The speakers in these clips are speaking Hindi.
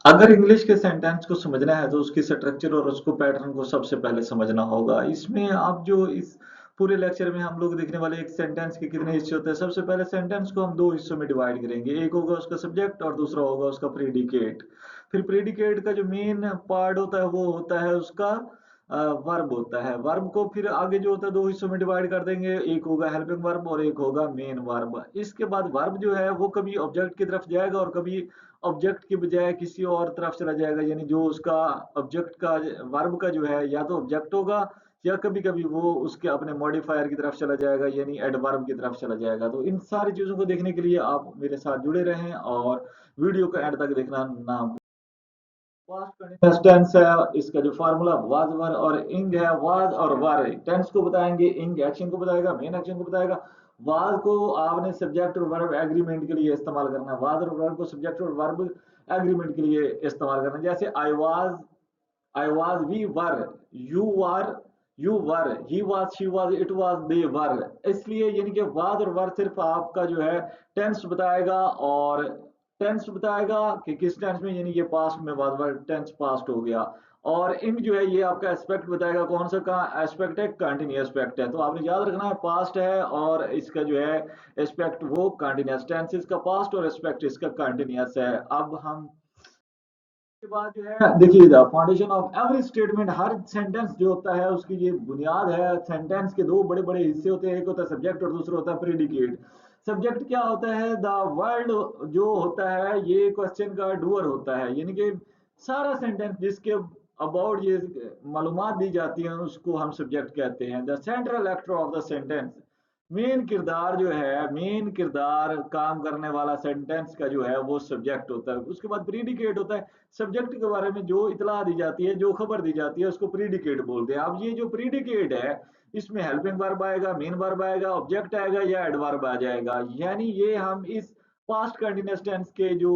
अगर इंग्लिश के सेंटेंस को समझना है तो उसकी स्ट्रक्चर और उसको पैटर्न को सबसे पहले समझना होगा। इसमें आप जो इस पूरे लेक्चर में हम लोग देखने वाले एक सेंटेंस के कितने हिस्से होते हैं। सबसे पहले सेंटेंस को हम दो हिस्सों में डिवाइड करेंगे, एक होगा उसका सब्जेक्ट और दूसरा होगा उसका प्रीडिकेट। फिर प्रीडिकेट का जो मेन पार्ट होता है वो होता है उसका वर्ब होता है। वर्ब को फिर आगे जो होता है दो हिस्सों में डिवाइड कर देंगे, एक होगा हेल्पिंग वर्ब और एक होगा मेन वर्ब। इसके बाद वर्ब जो है वो कभी ऑब्जेक्ट की तरफ जाएगा और कभी ऑब्जेक्ट की बजाय किसी और तरफ चला जाएगा, यानी जो उसका ऑब्जेक्ट का वर्ब का जो है या तो ऑब्जेक्ट होगा या कभी कभी वो उसके अपने मॉडिफायर की तरफ चला जाएगा, यानी एडवर्ब की तरफ चला जाएगा। तो इन सारी चीजों को देखने के लिए आप मेरे साथ जुड़े रहें और वीडियो को एंड तक देखना ना। पास्ट कंटीन्यूअस टेंस है, इसका जो फार्मूला वाज वर और इंग है। वाज और वर टेंस को बताएंगे, इंग एक्शन को बताएगा, मेन एक्शन को बताएगा। वाज को आपने सब्जेक्ट और वर्ब एग्रीमेंट के लिए इस्तेमाल करना है। वाज और वर्ब को सब्जेक्ट और वर्ब एग्रीमेंट के लिए इस्तेमाल करना है। जैसे I was, we were, you were, you were, he was, she was, it was, they were. इसलिए यानी कि वाज और वर सिर्फ आपका जो है टेंस बताएगा, और टेंस बताएगा कि किस टेंस में, यानी कि पास्ट में वाज वर टेंस पास्ट हो गया। और इन जो है ये आपका एस्पेक्ट बताएगा, कौन सा का एस्पेक्ट है, कंटिन्यूअस एस्पेक्ट है। तो आपने याद रखना है पास्ट है और इसका जो है एस्पेक्ट वो कंटिन्यूअस, टेंस इसका पास्ट और एस्पेक्ट इसका कंटिन्यूअस है। अब हम के बाद जो है देखिए, the foundation of every statement, her sentence जो होता है उसकी ये बुनियाद है। सेंटेंस के दो बड़े बड़े हिस्से होते हैं, एक होता है सब्जेक्ट और दूसरा होता है प्रीडिकेट। सब्जेक्ट क्या होता है, द वर्ड जो होता है ये क्वेश्चन का डूअर होता है, यानी कि सारा सेंटेंस जिसके अबाउट ये मालूमात दी जाती हैं उसको हम सब्जेक्ट कहते हैं। The central actor of the sentence, main किरदार जो है, मेन किरदार काम करने वाला सेंटेंस का जो है वो सब्जेक्ट होता है। उसके बाद प्रीडिकेट होता है, सब्जेक्ट के बारे में जो इतला दी जाती है, जो खबर दी जाती है उसको प्रीडिकेट बोलते हैं। अब ये जो प्रीडिकेट है इसमें हेल्पिंग वर्ब आएगा, मेन वर्ब आएगा, ऑब्जेक्ट आएगा या एडवर्ब आ जाएगा। यानी ये हम इस पास्ट कंटिन्यूअस टेंस के जो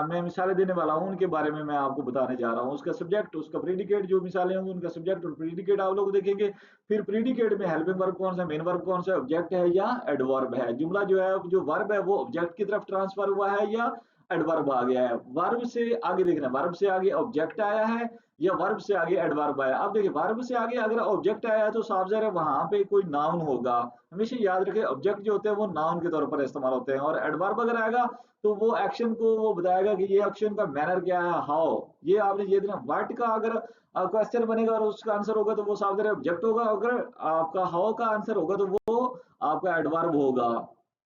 मैं मिसालें देने वाला हूँ उनके बारे में मैं आपको बताने जा रहा हूँ। उसका सब्जेक्ट, उसका प्रीडिकेट, जो मिसालें होंगी उनका सब्जेक्ट और प्रीडिकेट आप लोग देखेंगे। फिर प्रीडिकेट में हेल्पिंग वर्ब कौन सा, मेन वर्ब कौन सा, ऑब्जेक्ट है या एडवर्ब है। जुमला जो है, जो वर्ब है वो ऑब्जेक्ट की तरफ ट्रांसफर हुआ है या एडवर्ब आ गया है। वर्ब से आगे देखना, वर्ब से आगे ऑब्जेक्ट आया है या वर्ब से आगे एडवर्ब आया। अब देखिए वर्ब से आगे अगर ऑब्जेक्ट आया है तो साफ ज़ाहिर है वहां पे कोई नाउन होगा। हमेशा याद रखें ऑब्जेक्ट जो होते हैं वो नाउन के तौर पर इस्तेमाल होते हैं, और एडवर्ब अगर आएगा तो वो एक्शन को वो बताएगा कि ये एक्शन का मैनर क्या है, हाउ। ये आपने ये देना, व्हाट का अगर क्वेश्चन बनेगा और उसका आंसर होगा तो वो साफ ज़ाहिर ऑब्जेक्ट होगा। अगर आपका हाउ का आंसर होगा तो वो आपका एडवर्ब होगा।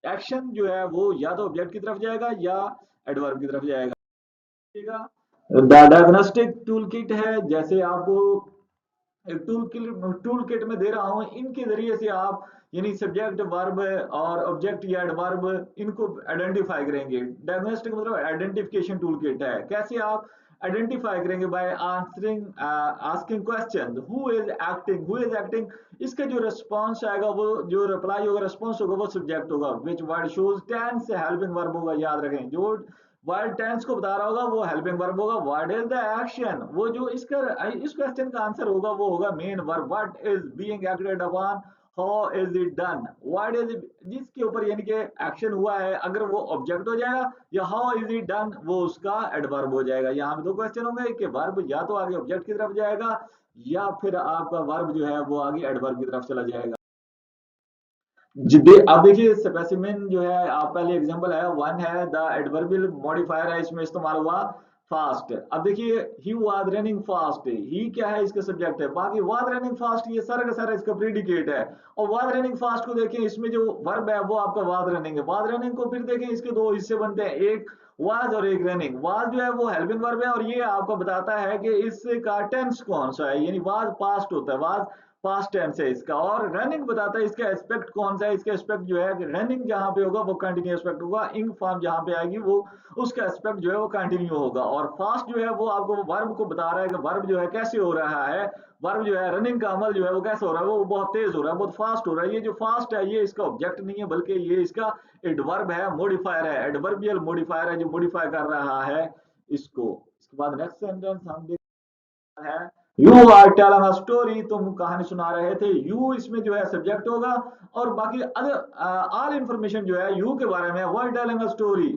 एक्शन जो है वो या तो ऑब्जेक्ट की तरफ जाएगा या एडवर्ब की तरफ जाएगा। डायग्नोस्टिक टूल किट है, जैसे आपको टूल किट में दे रहा हूं, इनके जरिए से आप यानी सब्जेक्ट वर्ब और ऑब्जेक्ट या एडवर्ब इनको आइडेंटिफाई करेंगे। डायग्नोस्टिक मतलब आइडेंटिफिकेशन टूल किट है। कैसे आप आइडेंटिफाई करेंगे, by answering asking question, who is acting. इसका जो रिस्पांस आएगा, वो जो रिप्लाई होगा, रिस्पांस होगा, वो सब्जेक्ट होगा। Which word shows tense helping verb होगा। याद रखें जो वर्ड टेंस को बता रहा होगा वो हेल्पिंग वर्ब होगा। व्हाट इज द एक्शन, वो जो इसका इस क्वेश्चन का आंसर होगा वो होगा main verb. What is being acted upon, how is it done. What is, जिसके ऊपर यानी कि एक्शन हुआ है, अगर वो ऑब्जेक्ट हो जाएगा, या हाउ इज इट डन वो उसका एडवर्ब हो जाएगा। यहाँ पे दो क्वेश्चन होंगे कि वर्ब या तो आगे ऑब्जेक्ट की तरफ जाएगा या फिर आपका वर्ब जो है वो आगे एडवर्ब की तरफ चला जाएगा। अब देखिए स्पेसिमेन जो है, आप पहले एग्जांपल है वन है, द एडवर्बियल मॉडिफायर है, इसमें इस्तेमाल हुआ फास्ट। अब देखिए ही वाज रनिंग फास्ट, ही क्या है, इसका सब्जेक्ट है। बाकी वाज रनिंग फास्ट ये सारा का सारा इसका प्रीडिकेट है। और वाज रनिंग फास्ट को देखें, इसमें जो वर्ब है वो आपका वाज रनिंग है। वाज रनिंग को फिर देखें, इसके दो हिस्से बनते हैं, एक वाज और एक रनिंग। वाज जो है वो हेल्पिंग वर्ब है और ये आपको बताता है कि इसका टेंस कौन सा है, यानी वाज पास्ट होता है, वाज पास्ट टेंस है इसका। और रनिंग बताता है इसका एस्पेक्ट कौन सा है। इसका एस्पेक्ट जो है रनिंग जहां पे होगा वो कंटिन्यू एस्पेक्ट होगा, इंग फॉर्म जहां पे आएगी वो उसका एस्पेक्ट जो है वो कंटिन्यू होगा। और फास्ट जो है वो आपको वर्ब को बता रहा है कि वर्ब जो है कैसे हो रहा है। वर्ब जो है रनिंग का अमल जो है वो कैसे हो रहा है, वो बहुत तेज हो रहा है, बहुत फास्ट हो रहा है। ये जो फास्ट है ये इसका ऑब्जेक्ट नहीं है, बल्कि ये इसका एडवर्ब है, मॉडिफायर है, एडवर्बियल मॉडिफायर है जो मॉडिफाई कर रहा है इसको। इसके बाद नेक्स्ट सेंटेंस हम है, you are telling a story, तुम कहानी सुना रहे थे। यू इसमें जो है सब्जेक्ट होगा और बाकी अदर ऑल इंफॉर्मेशन जो है यू के बारे में, वो टेलिंग अ स्टोरी।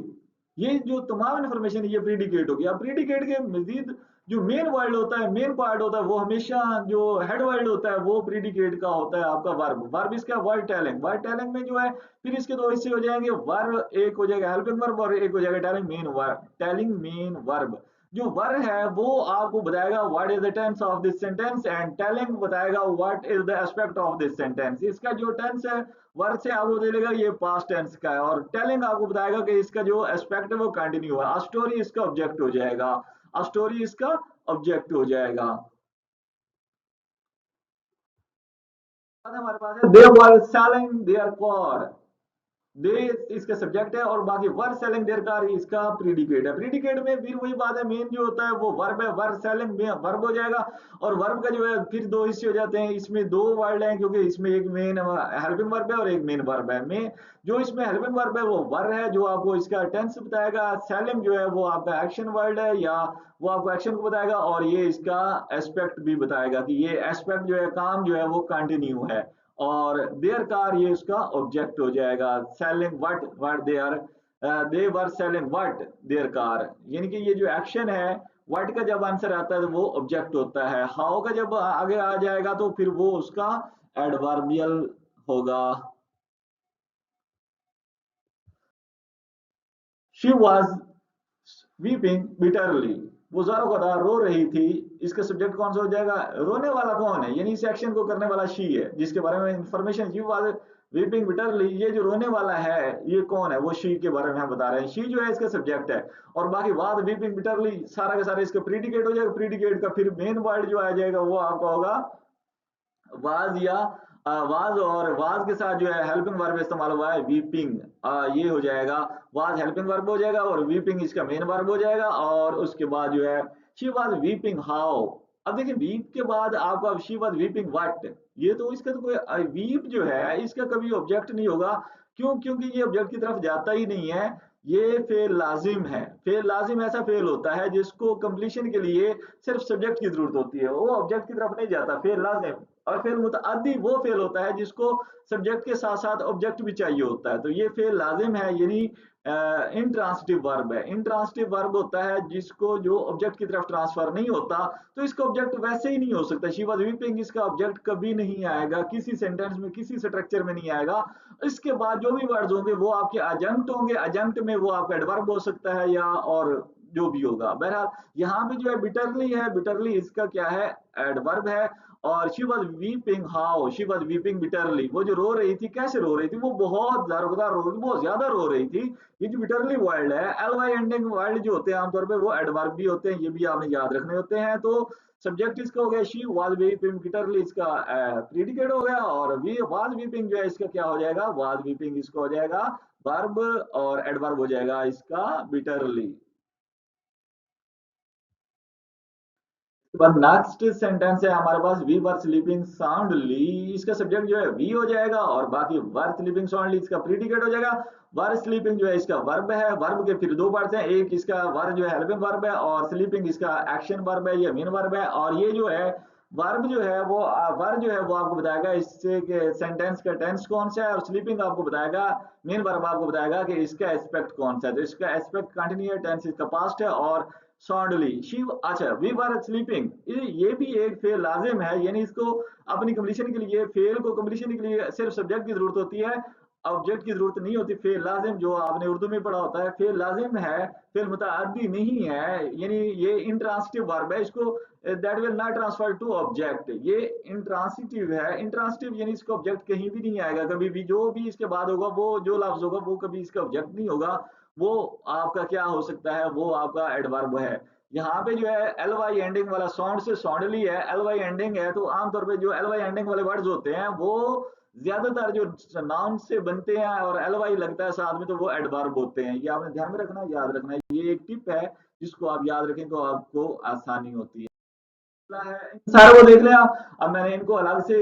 ये जो तमाम इन्फॉर्मेशन ये प्रीडिकेट होगी। अब प्रीडिकेट के मजीद जो मेन वर्ड होता है, मेन पार्ट होता है, वो हमेशा जो हेड वर्ड होता है वो प्रीडिकेट का होता है आपका वर्ब। वर्ब इसका वर्ड टेलिंग, वर्ड टेलिंग में जो है फिर इसके दो हिस्से हो जाएंगे। वर्ब एक हो जाएगा हेल्पिंग वर्ब और एक हो जाएगा telling main verb. Telling main verb जो वर्ब है वो आपको बताएगा what is the tense of this sentence, and telling बताएगा what is the aspect of this sentence. इसका जो टेंस है वर्ब से आपको देगा ये पास्ट टेंस का है, और टेलिंग आपको बताएगा कि इसका जो एस्पेक्ट है वो कंटिन्यू है। अ स्टोरी इसका ऑब्जेक्ट हो जाएगा, अ स्टोरी इसका ऑब्जेक्ट हो जाएगा। हमारे पास है दे वर सेलिंग देयर कार, दे इसका सब्जेक्ट है और बाकी वर सेलिंग देयर कार इसका प्रीडिकेट है। प्रीडिकेट में फिर वही बात है, मेन जो होता है वो वर्ब है, वर सेलिंग में वर्ब हो जाएगा। और वर्ब का जो है फिर दो हिस्से हो जाते हैं, इसमें दो वर्ड हैं क्योंकि इसमें एक मेन हेल्पिंग वर्ब है और एक मेन वर्ब है। में जो इसमें हेल्पिंग वर्ब है वो वर है जो आपको इसका टेंस बताएगा। सेलिंग जो है वो आपका एक्शन वर्ड है या वो आपको एक्शन को बताएगा, और ये इसका एस्पेक्ट भी बताएगा कि ये एस्पेक्ट जो है काम जो है वो कंटिन्यू है। और देयर कार ये उसका ऑब्जेक्ट हो जाएगा। Selling what what they are, they were selling what their car, यानी कि ये जो एक्शन है व्हाट का जब आंसर आता है तो वो ऑब्जेक्ट होता है। हाउ का जब आगे आ जाएगा तो फिर वो उसका एडवर्बियल होगा। शी वॉज वीपिंग बिटरली, वो ज़ारो का रो रही थी। इसका सब्जेक्ट कौन सा हो जाएगा, रोने वाला कौन है, यानी इस एक्शन को करने वाला शी है जिसके बारे में information she was weeping bitterly. ये जो रोने वाला है ये कौन है, वो शी के बारे में हम बता रहे हैं। शी जो है इसका सब्जेक्ट है, और बाकी वाज वीपिंग बिटरली सारा का सारा इसका प्रीडिकेट हो जाएगा। प्रीडिकेट का फिर मेन वर्ड जो आ जाएगा वो आपका होगा वाज या वाज, और वाज के साथ जो है हेल्पिंग वर्ब इस्तेमाल हुआ है वीपिंग, ये हो जाएगा वाज हेल्पिंग वर्ब हो जाएगा और वीपिंग इसका मेन वर्ब हो जाएगा। और उसके बाद जो है शी वाज वीपिंग हाउ। अब देखिए वीप के बाद आपका शी वाज वीपिंग व्हाट, ये तो इसका तो कोई वीप जो है इसका कभी ऑब्जेक्ट नहीं होगा। क्यों, क्योंकि ये ऑब्जेक्ट की तरफ जाता ही नहीं है। ये फेल लाजिम है। फेल लाजिम ऐसा फेल होता है जिसको कंप्लीशन के लिए सिर्फ सब्जेक्ट की जरूरत होती है, वो ऑब्जेक्ट की तरफ नहीं जाता, फेल लाजिम। और फेल मुतअद्दी वो फेल होता है जिसको सब्जेक्ट के साथ साथ ऑब्जेक्ट भी चाहिए होता है, तो ये फेल लाजिम है, यानी इंट्रांसिटिव वर्ब है। इंट्रांसिटिव वर्ब होता है जिसको जो ऑब्जेक्ट की तरफ ट्रांसफर नहीं होता, तो इसका ऑब्जेक्ट वैसे ही नहीं हो सकता। शी वाज वीपिंग इसका ऑब्जेक्ट कभी नहीं आएगा, किसी सेंटेंस में किसी स्ट्रक्चर में नहीं आएगा। इसके बाद जो भी वर्ड्स होंगे वो आपके अजंक्ट होंगे, अजंक्ट में वो आपका एडवर्ब हो सकता है या और जो भी होगा। बहरहाल यहाँ पे जो है बिटरली है, बिटरली इसका क्या है, एडवर्ब है। और she was weeping how, she was weeping bitterly, वो जो रो रही थी कैसे रो रही थी, वो बहुत जोरदार रो रही थी, बहुत ज्यादा रो रही थी। ये जो बिटरली वर्ड है, एल वाई एंडिंग वर्ड जो होते हैं आमतौर पे वो एडवर्ब भी होते हैं, ये भी आपने याद रखने होते हैं। तो सब्जेक्ट इसका हो गया शी वाज वीपिंग बिटरली, इसका प्रीडिकेट हो गया। और वी वाज वीपिंग जो है इसका क्या हो जाएगा, वाज वीपिंग इसका हो जाएगा वर्ब, और एडवर्ब हो जाएगा इसका बिटरली। पर नेक्स्ट सेंटेंस है हमारे पास वी वर स्लीपिंग साउंडली, इसका सब्जेक्ट जो है वी हो जाएगा और बाकी वर स्लीपिंग साउंडली इसका प्रीडिकेट हो जाएगा। वर स्लीपिंग जो है इसका वर्ब है, वर्ब के फिर दो पार्ट्स हैं, एक इसका वर्ब जो है हेल्पिंग वर्ब है और स्लीपिंग इसका एक्शन वर्ब है, ये मेन वर्ब है। और ये जो है वर्ब जो है वो वर्ब जो है वो आपको बताएगा इससे कि सेंटेंस का टेंस कौन सा है, और स्लीपिंग आपको बताएगा, मेन वर्ब आपको बताएगा कि इसका एस्पेक्ट कौन सा है। तो इसका एस्पेक्ट कंटिन्यू टेंस इसका पास्ट है, और साउंडली शी, अच्छा वी वर स्लीपिंग, ये भी एक फेल लाजिम है, यानी इसको अपनी कंप्लीशन के लिए, फेल को कंप्लीशन के लिए सिर्फ सब्जेक्ट की जरूरत होती है, ऑब्जेक्ट की जरूरत नहीं होती। फेल लाजिम जो आपने उर्दू में पढ़ा होता है फेल लाजिम है, फेल मुतअद्दी नहीं है, यानी ये इंट्रांसिटिव वर्ब है, इसको that will not transfer to object, ये इंट्रांसिटिव है। इंट्रांसिटिव यानी इसका ऑब्जेक्ट कहीं भी नहीं आएगा, कभी भी जो भी इसके बाद होगा वो जो लफ्ज होगा वो कभी इसका ऑब्जेक्ट नहीं होगा, वो आपका क्या हो सकता है, वो आपका एडवर्ब है। यहाँ पे जो है एल वाई एंडिंग वाला साउंड से साउंडली है, एल वाई एंडिंग है, तो आमतौर पे जो एल वाई एंडिंग वाले वर्ड्स होते हैं वो ज्यादातर जो नाउन से बनते हैं और एल वाई लगता है साथ में, तो वो एडवर्ब होते हैं। ये आपने ध्यान में रखना, याद रखना है, ये एक टिप है जिसको आप याद रखें तो आपको आसानी होती है। है सारे वो देख लें आप। अब मैंने इनको अलग से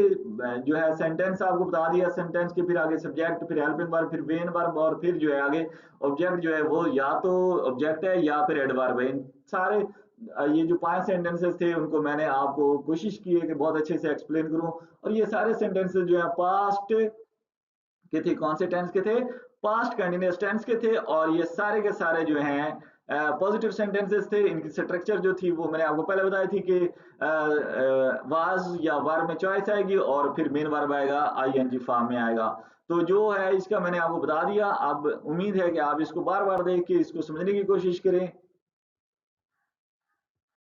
जो है सेंटेंस आपको बता दिया, सेंटेंस के फिर आगे सब्जेक्ट, फिर हेल्पिंग वर्ब, फिर मेन वर्ब, और फिर जो है आगे ऑब्जेक्ट जो है वो या तो ऑब्जेक्ट है या फिर एडवर्ब है। इन सारे ये जो 5 सेंटेंसेस थे उनको मैंने आपको कोशिश की है कि बहुत अच्छे से एक्सप्लेन करूं। और ये सारे सेंटेंसेस जो है पास्ट के थे, कौन से टेंस के थे, पास्ट कंटिन्यूअस टेंस के थे और ये सारे के सारे जो हैं पॉजिटिव सेंटेंसेस थे। इनकी स्ट्रक्चर जो थी वो मैंने आपको पहले बताई थी कि वाज या वर में चॉइस आएगी और फिर मेन वर्ब आएगा, आईएनजी फॉर्म में आएगा। तो जो है इसका मैंने आपको बता दिया। अब उम्मीद है कि आप इसको बार बार देख के इसको समझने की कोशिश करें।